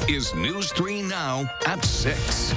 is News 3 Now at 6.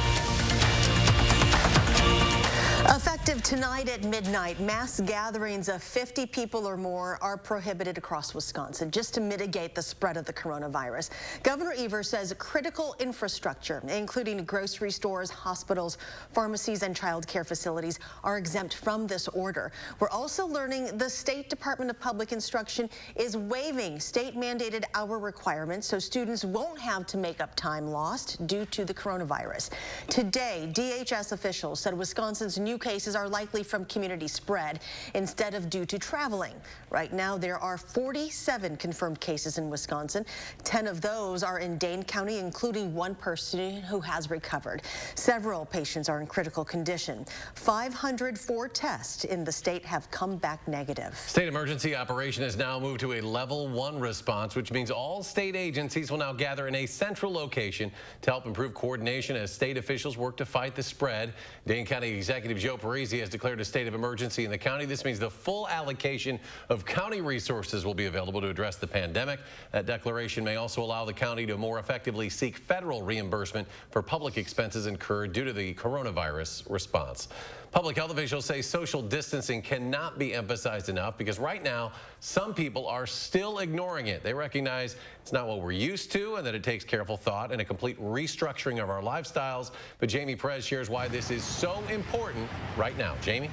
Effective tonight at midnight, mass gatherings of 50 people or more are prohibited across Wisconsin just to mitigate the spread of the coronavirus. Governor Evers says critical infrastructure, including grocery stores, hospitals, pharmacies, and child care facilities, are exempt from this order. We're also learning the State Department of Public Instruction is waiving state-mandated hour requirements so students won't have to make up time lost due to the coronavirus. Today, DHS officials said Wisconsin's new cases are likely from community spread instead of due to traveling. Right now, there are 47 confirmed cases in Wisconsin. 10 of those are in Dane County, including one person who has recovered. Several patients are in critical condition. 504 tests in the state have come back negative. State emergency operation has now moved to a level 1 response, which means all state agencies will now gather in a central location to help improve coordination as state officials work to fight the spread. Dane County Executive Joe Parisi has declared a state of emergency in the county. This means the full allocation of county resources will be available to address the pandemic. That declaration may also allow the county to more effectively seek federal reimbursement for public expenses incurred due to the coronavirus response. Public health officials say social distancing cannot be emphasized enough because right now some people are still ignoring it. They recognize it's not what we're used to and that it takes careful thought and a complete restructuring of our lifestyles. But Jamie Perez shares why this is so important right now. Jamie?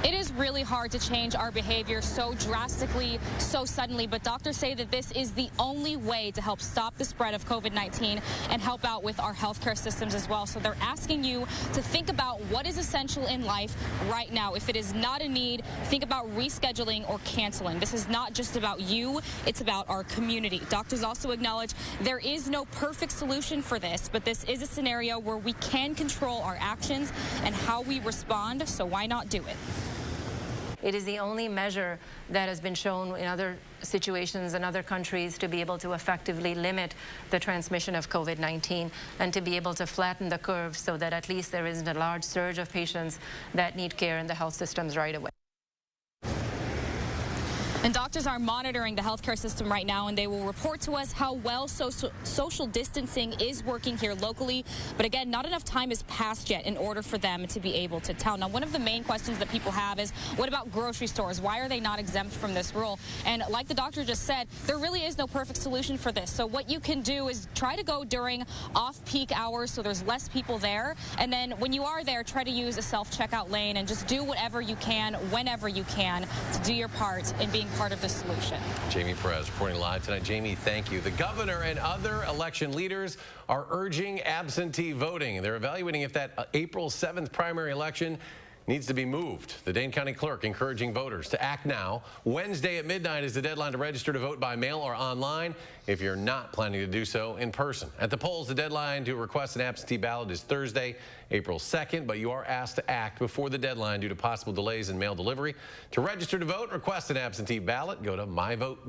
It is really hard to change our behavior so drastically, so suddenly, but doctors say that this is the only way to help stop the spread of COVID-19 and help out with our healthcare systems as well. So they're asking you to think about what is essential in life right now. If it is not a need, think about rescheduling or canceling. This is not just about you, it's about our community. Doctors also acknowledge there is no perfect solution for this, but this is a scenario where we can control our actions and how we respond, so why not do it? It is the only measure that has been shown in other situations in other countries to be able to effectively limit the transmission of COVID-19 and to be able to flatten the curve so that at least there isn't a large surge of patients that need care in the health systems right away. And doctors are monitoring the healthcare system right now, and they will report to us how well social distancing is working here locally. But again, not enough time has passed yet in order for them to be able to tell. Now, one of the main questions that people have is, what about grocery stores? Why are they not exempt from this rule? And like the doctor just said, there really is no perfect solution for this. So what you can do is try to go during off-peak hours so there's less people there. And then when you are there, try to use a self-checkout lane and just do whatever you can, whenever you can, to do your part in being part of the solution. Jamie Perez reporting live tonight. Jamie, thank you. The governor and other election leaders are urging absentee voting. They're evaluating if that April 7th primary election needs to be moved. The Dane County Clerk encouraging voters to act now. Wednesday at midnight is the deadline to register to vote by mail or online if you're not planning to do so in person. At the polls, the deadline to request an absentee ballot is Thursday, April 2nd, but you are asked to act before the deadline due to possible delays in mail delivery. To register to vote and request an absentee ballot, go to myvote.wi.org.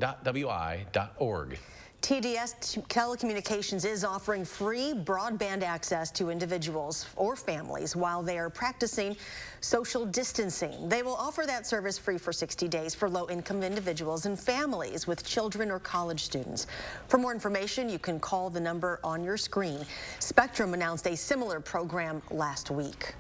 TDS Telecommunications is offering free broadband access to individuals or families while they are practicing social distancing. They will offer that service free for 60 days for low-income individuals and families with children or college students. For more information, you can call the number on your screen. Spectrum announced a similar program last week.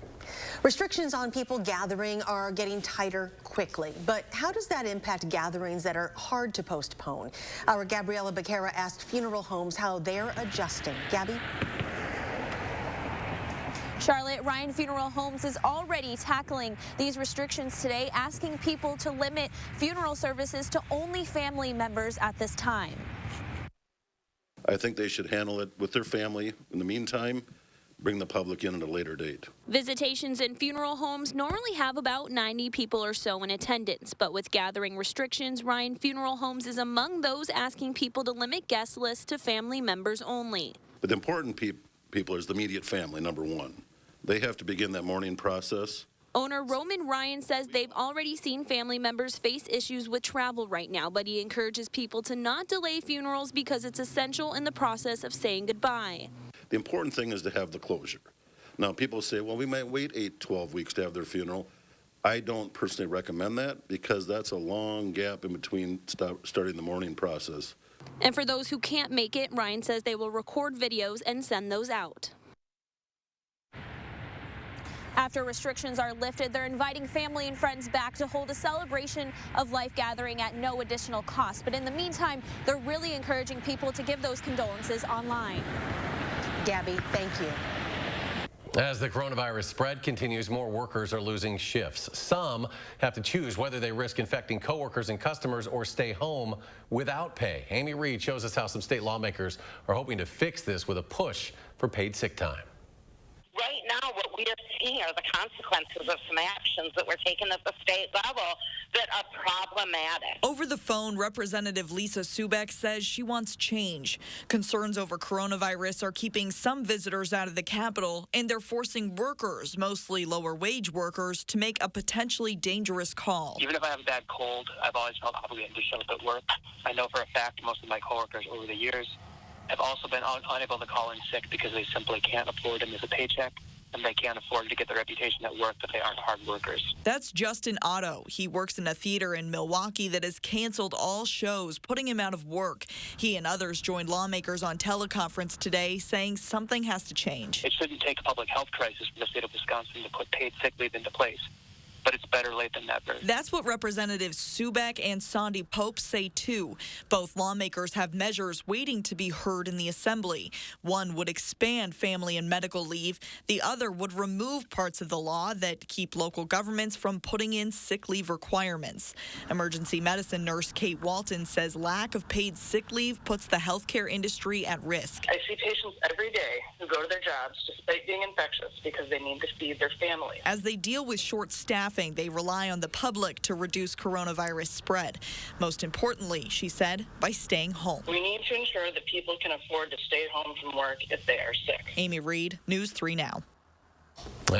Restrictions on people gathering are getting tighter quickly, but how does that impact gatherings that are hard to postpone? Our Gabriela Becerra asked funeral homes how they're adjusting. Gabby? Charlotte, Ryan Funeral Homes is already tackling these restrictions today, asking people to limit funeral services to only family members at this time. I think they should handle it with their family. In the meantime, bring the public in at a later date. Visitations in funeral homes normally have about 90 people or so in attendance, but with gathering restrictions, Ryan Funeral Homes is among those asking people to limit guest lists to family members only. But the important people is the immediate family, number one. They have to begin that mourning process. Owner Roman Ryan says they've already seen family members face issues with travel right now, but he encourages people to not delay funerals because it's essential in the process of saying goodbye. The important thing is to have the closure. Now, people say, well, we might wait 8, 12 weeks to have their funeral. I don't personally recommend that because that's a long gap in between starting the mourning process. And for those who can't make it, Ryan says they will record videos and send those out. After restrictions are lifted, they're inviting family and friends back to hold a celebration of life gathering at no additional cost. But in the meantime, they're really encouraging people to give those condolences online. Gabby, thank you. As the coronavirus spread continues, more workers are losing shifts. Some have to choose whether they risk infecting coworkers and customers or stay home without pay. Amy Reed shows us how some state lawmakers are hoping to fix this with a push for paid sick time. Right now, what we are seeing are the consequences of some actions that were taken at the state level that are problematic. Over the phone, Representative Lisa Subek says she wants change. Concerns over coronavirus are keeping some visitors out of the Capitol, and they're forcing workers, mostly lower wage workers, to make a potentially dangerous call. Even if I have a bad cold, I've always felt obligated to show up at work. I know for a fact most of my coworkers over the years have also been unable to call in sick because they simply can't afford to miss a paycheck, and they can't afford to get the reputation at work that they aren't hard workers. That's Justin Otto. He works in a theater in Milwaukee that has canceled all shows, putting him out of work. He and others joined lawmakers on teleconference today, saying something has to change. It shouldn't take a public health crisis for the state of Wisconsin to put paid sick leave into place, but it's better late than never. That's what Representatives Subek and Sandy Pope say, too. Both lawmakers have measures waiting to be heard in the Assembly. One would expand family and medical leave. The other would remove parts of the law that keep local governments from putting in sick leave requirements. Emergency medicine nurse Kate Walton says lack of paid sick leave puts the healthcare industry at risk. I see patients every day who go to their jobs despite being infectious because they need to feed their family. As they deal with short staffing, they rely on the public to reduce coronavirus spread. Most importantly, she said, by staying home. We need to ensure that people can afford to stay home from work if they are sick. Amy Reed, News 3 Now.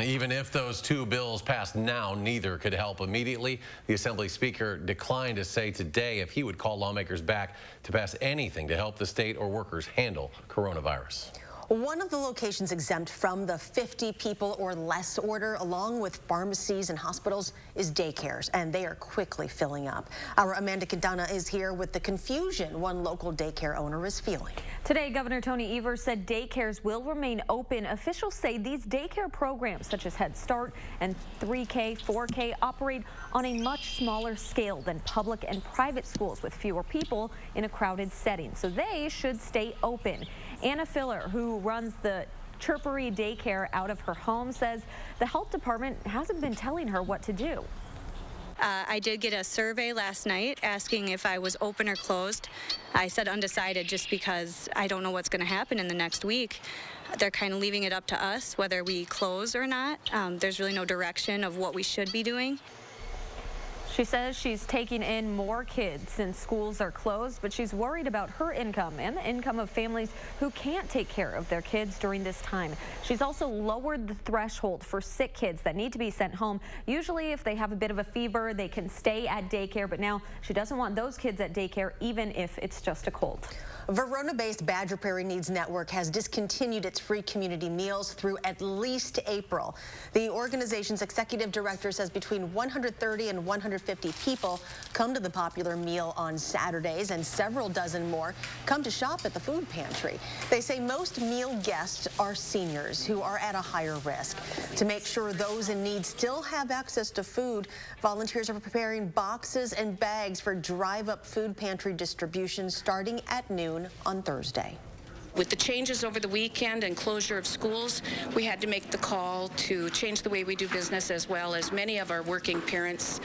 Even if those two bills passed now, neither could help immediately. The Assembly Speaker declined to say today if he would call lawmakers back to pass anything to help the state or workers handle coronavirus. One of the locations exempt from the 50 people or less order, along with pharmacies and hospitals, is daycares, and they are quickly filling up. Our Amanda Quintana is here with the confusion one local daycare owner is feeling. Today, Governor Tony Evers said daycares will remain open. Officials say these daycare programs, such as Head Start and 3K, 4K, operate on a much smaller scale than public and private schools with fewer people in a crowded setting, so they should stay open. Anna Filler, who runs the Chirpery Daycare out of her home, says the health department hasn't been telling her what to do. I did get a survey last night asking if I was open or closed. I said undecided just because I don't know what's going to happen in the next week. They're kind of leaving it up to us whether we close or not. There's really no direction of what we should be doing. She says she's taking in more kids since schools are closed, but she's worried about her income and the income of families who can't take care of their kids during this time. She's also lowered the threshold for sick kids that need to be sent home. Usually if they have a bit of a fever, they can stay at daycare, but now she doesn't want those kids at daycare even if it's just a cold. Verona-based Badger Prairie Needs Network has discontinued its free community meals through at least April. The organization's executive director says between 130 and 150 people come to the popular meal on Saturdays, and several dozen more come to shop at the food pantry. They say most meal guests are seniors who are at a higher risk. To make sure those in need still have access to food, volunteers are preparing boxes and bags for drive-up food pantry distribution starting at noon on Thursday. With the changes over the weekend and closure of schools, we had to make the call to change the way we do business, as well as many of our working parents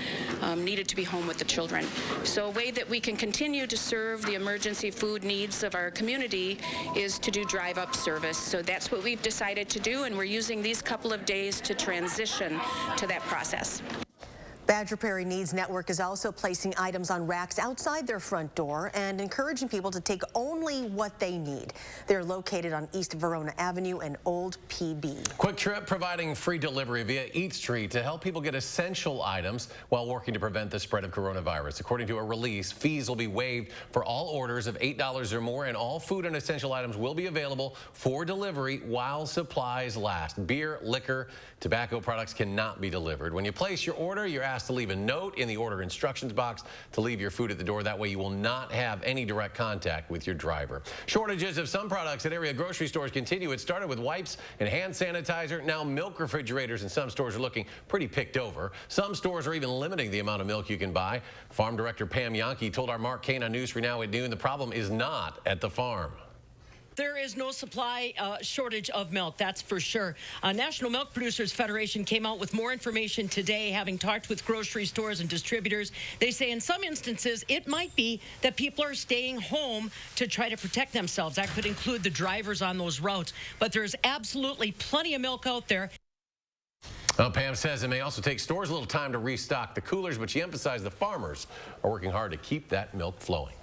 needed to be home with the children. So a way that we can continue to serve the emergency food needs of our community is to do drive-up service. So that's what we've decided to do, and we're using these couple of days to transition to that process. Badger Prairie Needs Network is also placing items on racks outside their front door and encouraging people to take only what they need. They're located on East Verona Avenue and Old PB. Quick Trip providing free delivery via Eat Street to help people get essential items while working to prevent the spread of coronavirus. According to a release, fees will be waived for all orders of $8 or more, and all food and essential items will be available for delivery while supplies last. Beer, liquor, tobacco products cannot be delivered. When you place your order, you're asked asked to leave a note in the order instructions box to leave your food at the door. That way you will not have any direct contact with your driver. Shortages of some products at area grocery stores continue. It started with wipes and hand sanitizer. Now milk refrigerators in some stores are looking pretty picked over. Some stores are even limiting the amount of milk you can buy. Farm Director Pam Yonke told our Mark Kane on News 3 Now at noon the problem is not at the farm. There is no supply shortage of milk, that's for sure. National Milk Producers Federation came out with more information today, having talked with grocery stores and distributors. They say in some instances, it might be that people are staying home to try to protect themselves. That could include the drivers on those routes. But there's absolutely plenty of milk out there. Well, Pam says it may also take stores a little time to restock the coolers, but she emphasized the farmers are working hard to keep that milk flowing.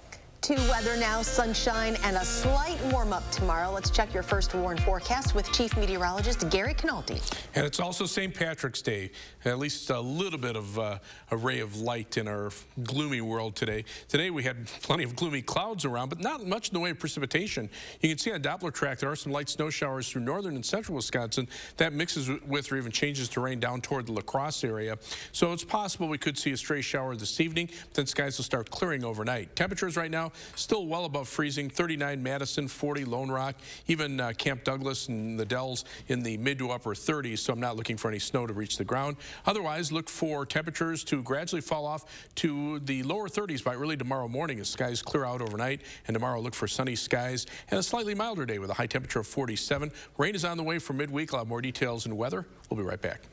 To weather now, sunshine and a slight warm-up tomorrow. Let's check your first warn forecast with Chief Meteorologist Gary Canaldi. And it's also St. Patrick's Day. At least a little bit of a ray of light in our gloomy world today. Today we had plenty of gloomy clouds around, but not much in the way of precipitation. You can see on Doppler track there are some light snow showers through northern and central Wisconsin. That mixes with or even changes to rain down toward the La Crosse area. So it's possible we could see a stray shower this evening, but then skies will start clearing overnight. Temperatures right now still well above freezing. 39 Madison, 40 Lone Rock, even Camp Douglas and the Dells in the mid to upper 30s, so I'm not looking for any snow to reach the ground. Otherwise, look for temperatures to gradually fall off to the lower 30s by early tomorrow morning as skies clear out overnight. And tomorrow, look for sunny skies and a slightly milder day with a high temperature of 47. Rain is on the way for midweek. I'll have more details in weather. We'll be right back.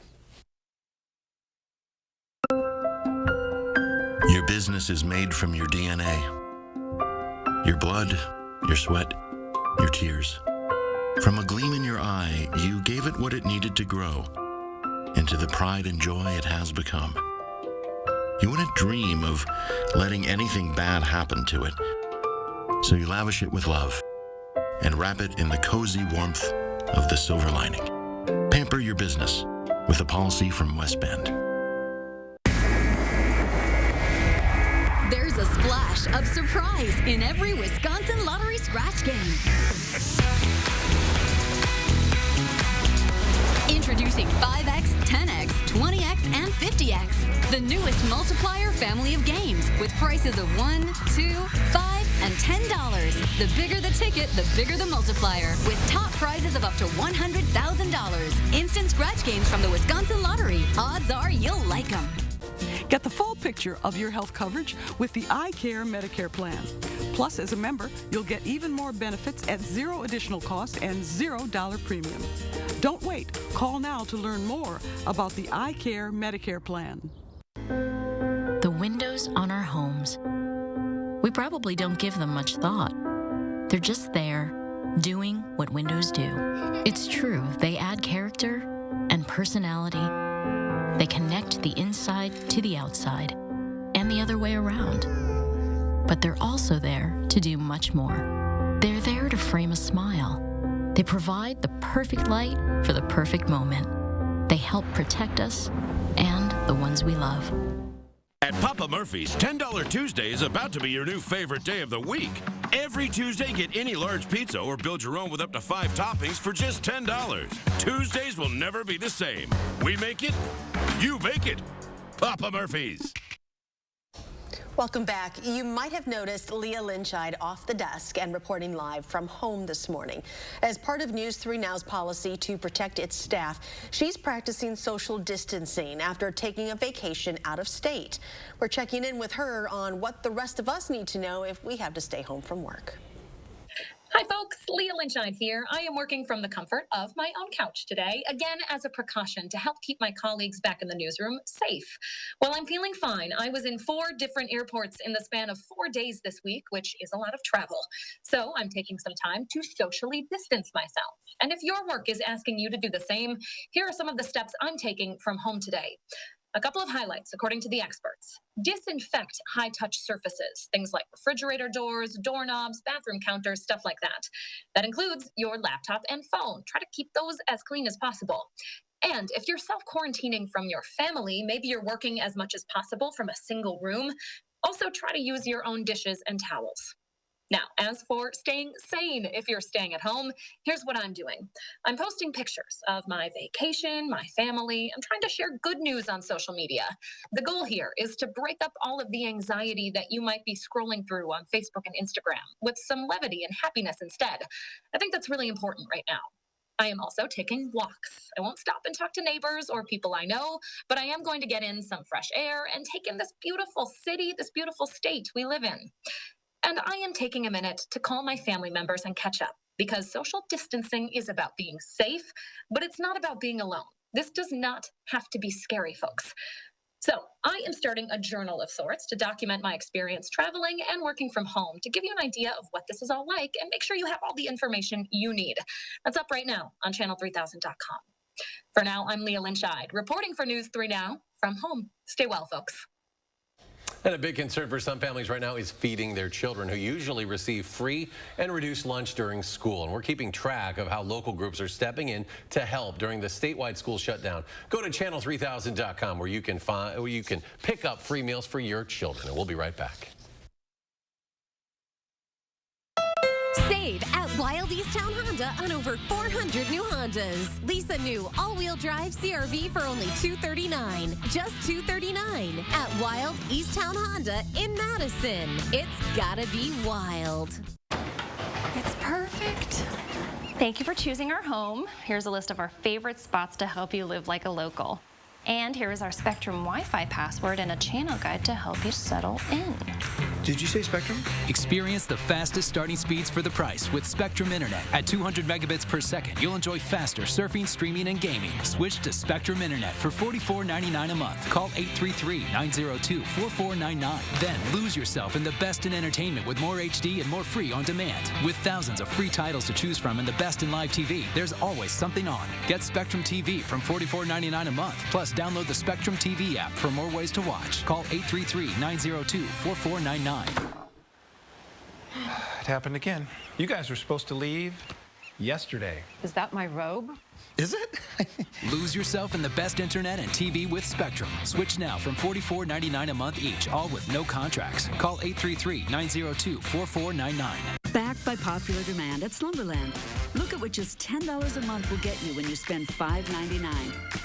Your business is made from your DNA. Your blood, your sweat, your tears. From a gleam in your eye, you gave it what it needed to grow into the pride and joy it has become. You wouldn't dream of letting anything bad happen to it, so you lavish it with love and wrap it in the cozy warmth of the silver lining. Pamper your business with a policy from West Bend. There's a splash of surprise in every Wisconsin Lottery scratch game. Introducing 5X, 10X, 20X, and 50X, the newest multiplier family of games with prices of $1, $2, $5, and $10. The bigger the ticket, the bigger the multiplier, with top prizes of up to $100,000. Instant scratch games from the Wisconsin Lottery. Odds are you'll like them. Get the full picture of your health coverage with the iCare Medicare plan. Plus, as a member, you'll get even more benefits at zero additional cost and $0 premium. Don't wait. Call now to learn more about the iCare Medicare plan. The windows on our homes. We probably don't give them much thought. They're just there, doing what windows do. It's true, they add character and personality. They connect the inside to the outside, and the other way around. But they're also there to do much more. They're there to frame a smile. They provide the perfect light for the perfect moment. They help protect us and the ones we love. At Papa Murphy's, $10 Tuesday is about to be your new favorite day of the week. Every Tuesday, get any large pizza or build your own with up to 5 toppings for just $10. Tuesdays will never be the same. We make it, you make it. Papa Murphy's. Welcome back. You might have noticed Leah Lynchide off the desk and reporting live from home this morning. As part of News 3 Now's policy to protect its staff, she's practicing social distancing after taking a vacation out of state. We're checking in with her on what the rest of us need to know if we have to stay home from work. Hi folks, Leah Lynchide here. I am working from the comfort of my own couch today, again as a precaution to help keep my colleagues back in the newsroom safe. While I'm feeling fine, I was in 4 different airports in the span of 4 days this week, which is a lot of travel. So I'm taking some time to socially distance myself. And if your work is asking you to do the same, here are some of the steps I'm taking from home today. A couple of highlights, according to the experts. Disinfect high-touch surfaces, things like refrigerator doors, doorknobs, bathroom counters, stuff like that. That includes your laptop and phone. Try to keep those as clean as possible. And if you're self-quarantining from your family, maybe you're working as much as possible from a single room, also try to use your own dishes and towels. Now, as for staying sane, if you're staying at home, here's what I'm doing. I'm posting pictures of my vacation, my family. I'm trying to share good news on social media. The goal here is to break up all of the anxiety that you might be scrolling through on Facebook and Instagram with some levity and happiness instead. I think that's really important right now. I am also taking walks. I won't stop and talk to neighbors or people I know, but I am going to get in some fresh air and take in this beautiful city, this beautiful state we live in. And I am taking a minute to call my family members and catch up, because social distancing is about being safe, but it's not about being alone. This does not have to be scary, folks. So I am starting a journal of sorts to document my experience traveling and working from home, to give you an idea of what this is all like and make sure you have all the information you need. That's up right now on channel3000.com. For now, I'm Leah Lynch-Ide, reporting for News 3 Now from home. Stay well, folks. And a big concern for some families right now is feeding their children, who usually receive free and reduced lunch during school. And we're keeping track of how local groups are stepping in to help during the statewide school shutdown. Go to channel3000.com where you can pick up free meals for your children. And we'll be right back. Save at Wild Easttown Honda on over 400 new Hondas. Lease a new all-wheel drive CRV for only $239. Just $239 at Wild Easttown Honda in Madison. It's gotta be wild. It's perfect. Thank you for choosing our home. Here's a list of our favorite spots to help you live like a local. And here is our Spectrum Wi-Fi password and a channel guide to help you settle in. Did you say Spectrum? Experience the fastest starting speeds for the price with Spectrum Internet. At 200 megabits per second, you'll enjoy faster surfing, streaming, and gaming. Switch to Spectrum Internet for $44.99 a month. Call 833-902-4499. Then lose yourself in the best in entertainment with more HD and more free on demand. With thousands of free titles to choose from and the best in live TV, there's always something on. Get Spectrum TV from $44.99 a month. Plus, download the Spectrum TV app for more ways to watch. Call 833-902-4499. It happened again. You guys were supposed to leave yesterday. Is that my robe? Is it? Lose yourself in the best internet and TV with Spectrum. Switch now from $44.99 a month each, all with no contracts. Call 833-902-4499. Backed by popular demand at Slumberland. Look at what just $10 a month will get you when you spend $5.99.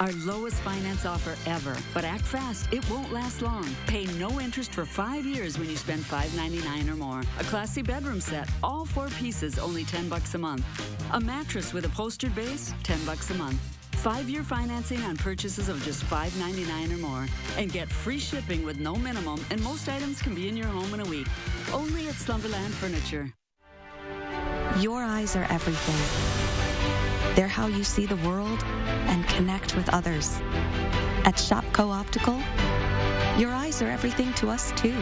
Our lowest finance offer ever. But act fast, it won't last long. Pay no interest for 5 years when you spend $5.99 or more. A classy bedroom set, all 4 pieces, only $10 a month. A mattress with a upholstered base, $10 a month. 5-year financing on purchases of just $5.99 or more. And get free shipping with no minimum, and most items can be in your home in a week. Only at Slumberland Furniture. Your eyes are everything. They're how you see the world and connect with others. At SHOPKO Optical, your eyes are everything to us too.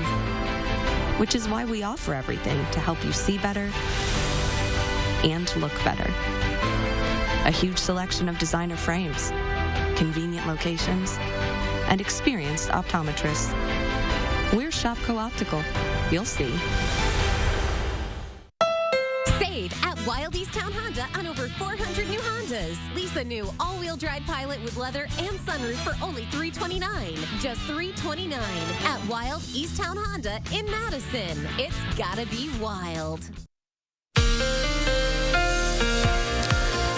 Which is why we offer everything to help you see better and look better. A huge selection of designer frames, convenient locations, and experienced optometrists. We're SHOPKO Optical. You'll see. Save at Wild Easttown Honda on over 400 new Hondas. Lease a new all-wheel drive Pilot with leather and sunroof for only $329. Just $329 at Wild Easttown Honda in Madison. It's gotta be wild.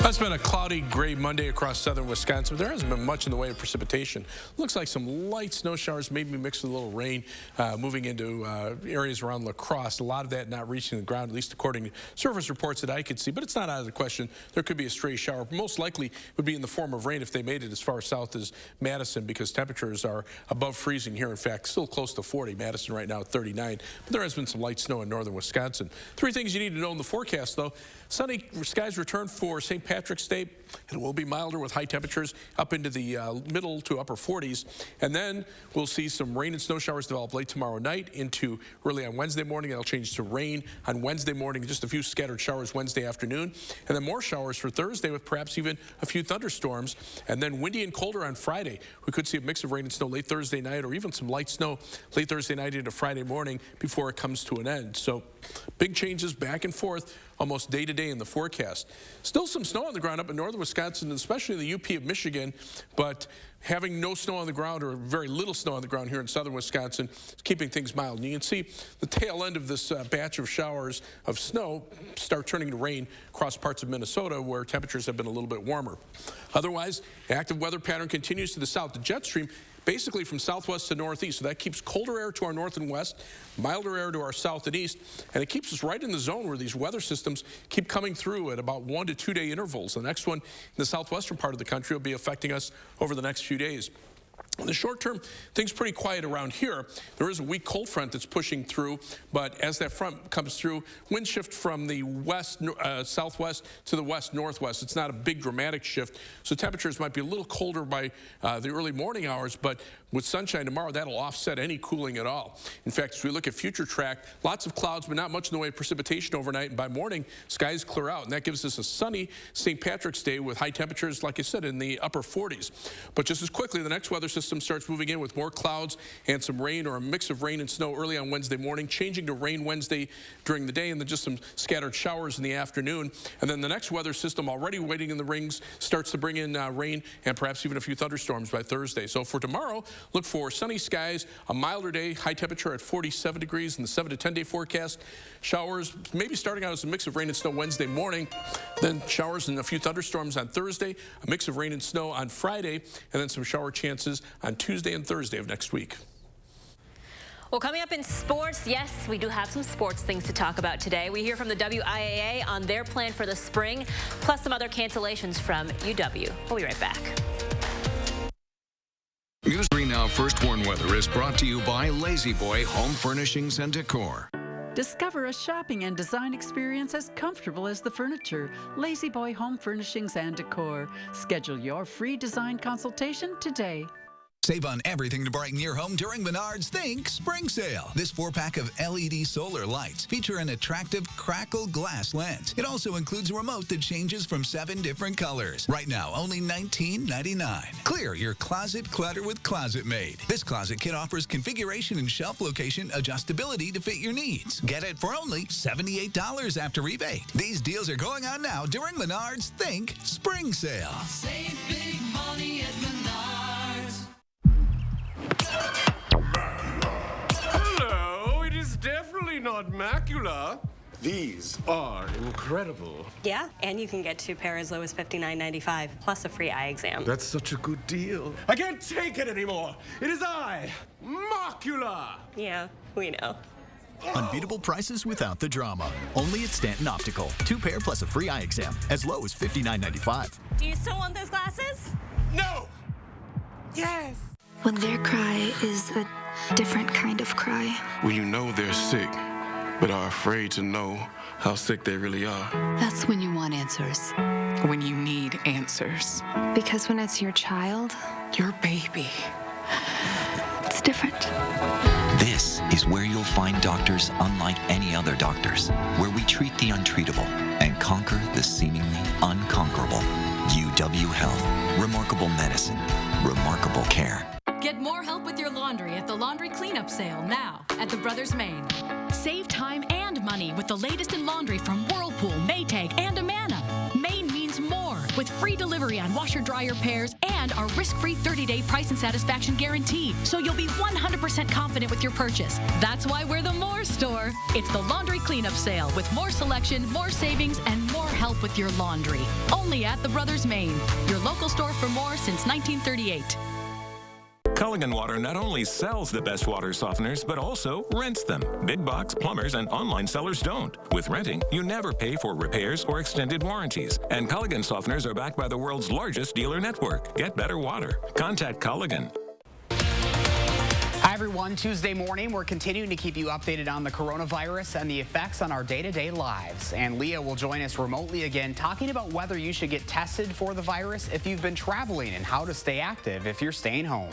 It's been a cloudy, gray Monday across southern Wisconsin, but there hasn't been much in the way of precipitation. Looks like some light snow showers, maybe mixed with a little rain, moving into areas around La Crosse. A lot of that not reaching the ground, at least according to surface reports that I could see, but it's not out of the question. There could be a stray shower. Most likely would be in the form of rain if they made it as far south as Madison, because temperatures are above freezing here. In fact, still close to 40. Madison right now at 39, but there has been some light snow in northern Wisconsin. 3 things you need to know in the forecast, though. Sunny skies return for St. Patrick's Day. It will be milder with high temperatures up into the middle to upper 40s. And then we'll see some rain and snow showers develop late tomorrow night into early on Wednesday morning. It'll change to rain on Wednesday morning, just a few scattered showers Wednesday afternoon. And then more showers for Thursday with perhaps even a few thunderstorms. And then windy and colder on Friday. We could see a mix of rain and snow late Thursday night, or even some light snow late Thursday night into Friday morning before it comes to an end. So big changes back and forth almost day to day in the forecast. Still some snow on the ground up in northern Wisconsin, especially in the UP of Michigan, but having no snow on the ground or very little snow on the ground here in southern Wisconsin is keeping things mild. And you can see the tail end of this batch of showers of snow start turning to rain across parts of Minnesota where temperatures have been a little bit warmer. Otherwise, the active weather pattern continues to the south. The jet stream basically from southwest to northeast, so that keeps colder air to our north and west, milder air to our south and east, and it keeps us right in the zone where these weather systems keep coming through at about 1 to 2 day intervals. The next one in the southwestern part of the country will be affecting us over the next few days. In the short term, things pretty quiet around here. There is a weak cold front that's pushing through, but as that front comes through, wind shift from the west southwest to the west northwest. It's not a big dramatic shift, so temperatures might be a little colder by the early morning hours, but with sunshine tomorrow, that'll offset any cooling at all. In fact, as we look at future track, lots of clouds, but not much in the way of precipitation overnight, and by morning, skies clear out, and that gives us a sunny St. Patrick's Day with high temperatures, like I said, in the upper 40s. But just as quickly, the next weather system starts moving in with more clouds and some rain or a mix of rain and snow early on Wednesday morning, changing to rain Wednesday during the day, and then just some scattered showers in the afternoon. And then the next weather system, already waiting in the rings, starts to bring in rain and perhaps even a few thunderstorms by Thursday. So for tomorrow, look for sunny skies, a milder day, high temperature at 47 degrees in the 7 to 10 day forecast. Showers maybe starting out as a mix of rain and snow Wednesday morning, then showers and a few thunderstorms on Thursday, a mix of rain and snow on Friday, and then some shower chances on Tuesday and Thursday of next week. Well, coming up in sports, yes, we do have some sports things to talk about today. We hear from the WIAA on their plan for the spring, plus some other cancellations from UW. We'll be right back. News 3 Now First Warn Weather is brought to you by Lazy Boy Home Furnishings and Decor. Discover a shopping and design experience as comfortable as the furniture. Lazy Boy Home Furnishings and Decor. Schedule your free design consultation today. Save on everything to brighten your home during Menards Think Spring Sale. This 4-pack of LED solar lights feature an attractive crackle glass lens. It also includes a remote that changes from 7 different colors. Right now, only $19.99. Clear your closet clutter with Closet Mate. This closet kit offers configuration and shelf location adjustability to fit your needs. Get it for only $78 after rebate. These deals are going on now during Menards Think Spring Sale. Save big money at Menards. Hello, it is definitely not macula. These are incredible. Yeah, and you can get 2 pairs as low as $59.95, plus a free eye exam. That's such a good deal. I can't take it anymore. It is macula. Yeah, we know. Unbeatable prices without the drama. Only at Stanton Optical. 2 pair plus a free eye exam, as low as $59.95. Do you still want those glasses? No! Yes! When their cry is a different kind of cry. When you know they're sick, but are afraid to know how sick they really are. That's when you want answers. When you need answers. Because when it's your child, your baby, it's different. This is where you'll find doctors unlike any other doctors, where we treat the untreatable and conquer the seemingly unconquerable. UW Health. Remarkable medicine. Remarkable care. Get more help with your laundry at the Laundry Cleanup Sale now at the Brothers Maine. Save time and money with the latest in laundry from Whirlpool, Maytag, and Amana. Maine means more with free delivery on washer-dryer pairs and our risk-free 30-day price and satisfaction guarantee, so you'll be 100% confident with your purchase. That's why we're the More Store. It's the Laundry Cleanup Sale with more selection, more savings, and more help with your laundry. Only at the Brothers Maine, your local store for more since 1938. Culligan Water not only sells the best water softeners, but also rents them. Big box plumbers and online sellers don't. With renting, you never pay for repairs or extended warranties. And Culligan softeners are backed by the world's largest dealer network. Get better water. Contact Culligan. Hi, everyone. Tuesday morning, we're continuing to keep you updated on the coronavirus and the effects on our day-to-day lives. And Leah will join us remotely again, talking about whether you should get tested for the virus if you've been traveling and how to stay active if you're staying home.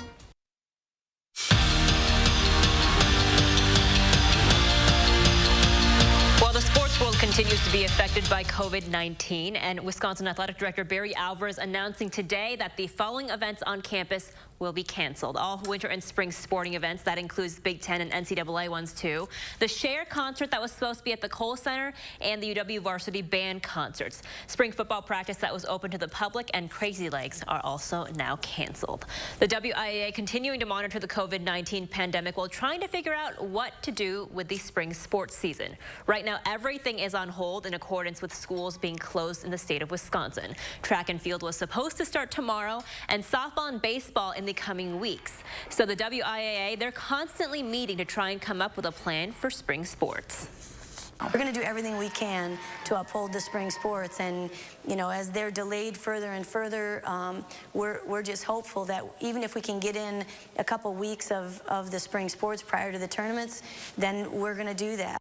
Well, the sports sports world continues to be affected by COVID-19, and Wisconsin Athletic Director Barry Alvarez announcing today that the following events on campus will be canceled. All winter and spring sporting events, that includes Big Ten and NCAA ones too. The Share concert that was supposed to be at the Kohl Center, and the UW Varsity Band concerts. Spring football practice that was open to the public and Crazy Legs are also now canceled. The WIAA continuing to monitor the COVID-19 pandemic while trying to figure out what to do with the spring sports season. Right now, everything is on hold in accordance with schools being closed in the state of Wisconsin. Track and field was supposed to start tomorrow, and softball and baseball in the coming weeks. So the WIAA, they're constantly meeting to try and come up with a plan for spring sports. We're going to do everything we can to uphold the spring sports, and you know, as they're delayed further and further, we're just hopeful that even if we can get in a couple weeks of the spring sports prior to the tournaments, then we're going to do that.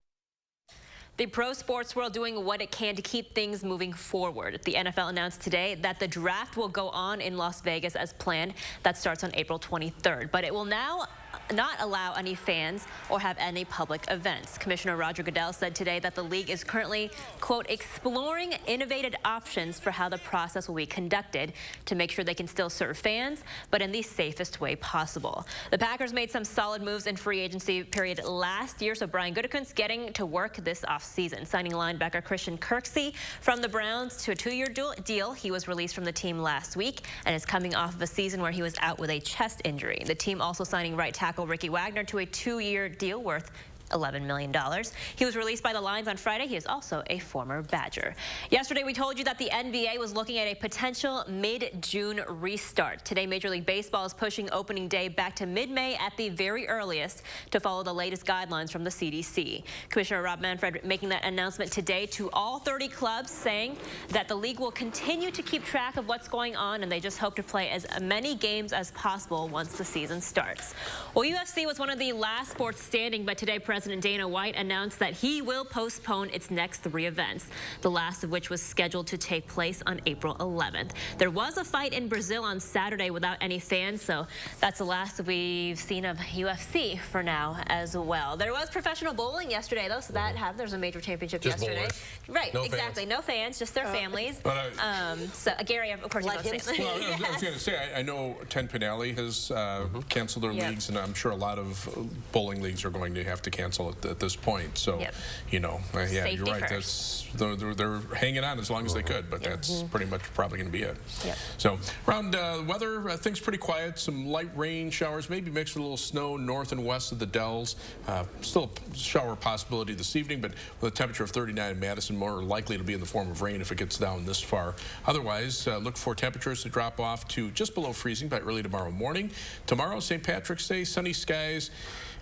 The pro sports world doing what it can to keep things moving forward. The NFL announced today that the draft will go on in Las Vegas as planned. That starts on April 23rd, but it will now not allow any fans or have any public events. Commissioner Roger Goodell said today that the league is currently, quote, exploring innovative options for how the process will be conducted to make sure they can still serve fans, but in the safest way possible. The Packers made some solid moves in free agency period last year, so Brian Gutekunst getting to work this offseason, signing linebacker Christian Kirksey from the Browns to a 2-year deal. He was released from the team last week and is coming off of a season where he was out with a chest injury. The team also signing right tackle Ricky Wagner to a 2-year deal worth $11 million. He was released by the Lions on Friday. He is also a former Badger. Yesterday, we told you that the NBA was looking at a potential mid-June restart. Today, Major League Baseball is pushing opening day back to mid-May at the very earliest to follow the latest guidelines from the CDC. Commissioner Rob Manfred making that announcement today to all 30 clubs, saying that the league will continue to keep track of what's going on, and they just hope to play as many games as possible once the season starts. Well, UFC was one of the last sports standing, but today President Dana White announced that he will postpone its next 3 events, the last of which was scheduled to take place on April 11th. There was a fight in Brazil on Saturday without any fans, so that's the last we've seen of UFC for now as well. There was professional bowling yesterday, though, so there's a major championship just yesterday. Bowlers. Right, no exactly. fans. No fans, just their families. But, so Gary, of course, Let you him say. speak. Well, I was going to say, I know 10 Pinelli has canceled their leagues, and I'm sure a lot of bowling leagues are going to have to cancel at this point. So, you know, yeah, Safety you're right. first. They're hanging on as long as they could, but that's pretty much probably going to be it. So, around weather, things pretty quiet. Some light rain showers, maybe mixed with a little snow north and west of the Dells. Still a shower possibility this evening, but with a temperature of 39 in Madison, more likely to be in the form of rain if it gets down this far. Otherwise, look for temperatures to drop off to just below freezing by early tomorrow morning. Tomorrow, St. Patrick's Day, sunny skies.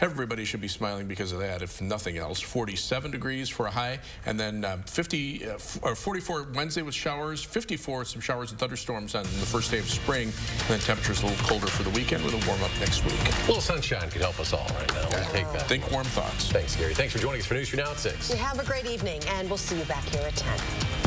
Everybody should be smiling because of that, if nothing else. 47 degrees for a high, and then 44 Wednesday with showers, 54 some showers and thunderstorms on the first day of spring, and then temperatures a little colder for the weekend with a warm up next week. A little sunshine could help us all right now. We'll take that. Think warm thoughts. Thanks, Gary. Thanks for joining us for News 4 Now at 6. Have a great evening, and we'll see you back here at 10.